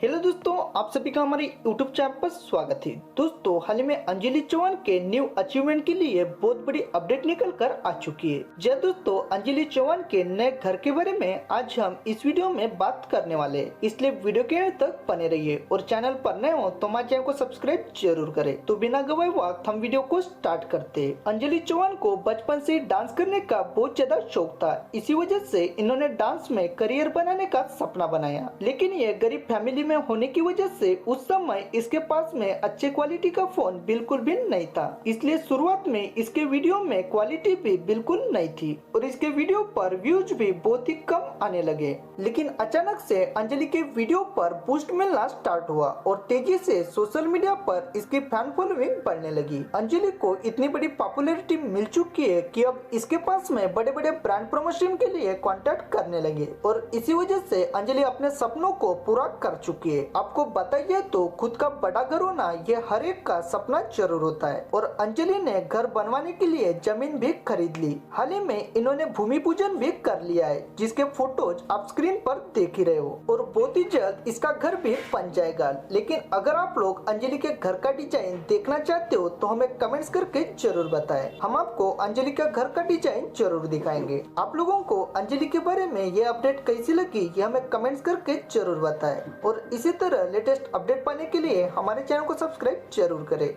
Hello दोस्तों, आप सभी का हमारे यूट्यूब चैनल पर स्वागत है। दोस्तों, हाल ही में अंजलि चौहान के न्यू अचीवमेंट के लिए बहुत बड़ी अपडेट निकल कर आ चुकी है। जी दोस्तों, अंजलि चौहान के नए घर के बारे में आज हम इस वीडियो में बात करने वाले हैं, इसलिए वीडियो के अंत तक बने रहिए और चैनल पर नए हो तो हमारे चैनल को सब्सक्राइब जरूर करें। तो बिना गवाए वक्त हम वीडियो को स्टार्ट करते हैं। अंजलि चौहान को बचपन से डांस करने का बहुत ज्यादा शौक था, इसी वजह से इन्होंने डांस में करियर बनाने का सपना बनाया, लेकिन ये गरीब फैमिली में होने की वजह से उस समय इसके पास में अच्छे क्वालिटी का फोन बिल्कुल भी नहीं था, इसलिए शुरुआत में इसके वीडियो में क्वालिटी भी बिल्कुल नहीं थी और इसके वीडियो पर व्यूज भी बहुत ही कम आने लगे। लेकिन अचानक से अंजलि के वीडियो पर बूस्ट मिलना स्टार्ट हुआ और तेजी से सोशल मीडिया पर इसकी फैन फॉलोइंग बढ़ने लगी। अंजलि को इतनी बड़ी पॉपुलैरिटी मिल चुकी है कि अब इसके पास में बड़े बड़े ब्रांड प्रमोशन के लिए कॉन्टेक्ट करने लगे और इसी वजह से अंजलि अपने सपनों को पूरा कर चुकी है। आपको बताइए तो खुद का बड़ा घर होना ये हर एक का सपना जरूर होता है और अंजलि ने घर बनवाने के लिए जमीन भी खरीद ली। हाल ही में इन्होंने भूमि पूजन भी कर लिया है, जिसके फोटोज आप स्क्रीन पर देख ही रहे हो और बहुत ही जल्द इसका घर भी बन जाएगा। लेकिन अगर आप लोग अंजलि के घर का डिजाइन देखना चाहते हो तो हमें कमेंट्स करके जरूर बताएं, हम आपको अंजलि का घर का डिजाइन जरूर दिखाएंगे। आप लोगों को अंजलि के बारे में ये अपडेट कैसी लगी ये हमें कमेंट्स करके जरूर बताएं और इसी तरह लेटेस्ट अपडेट पाने के लिए हमारे चैनल को सब्सक्राइब जरूर करें।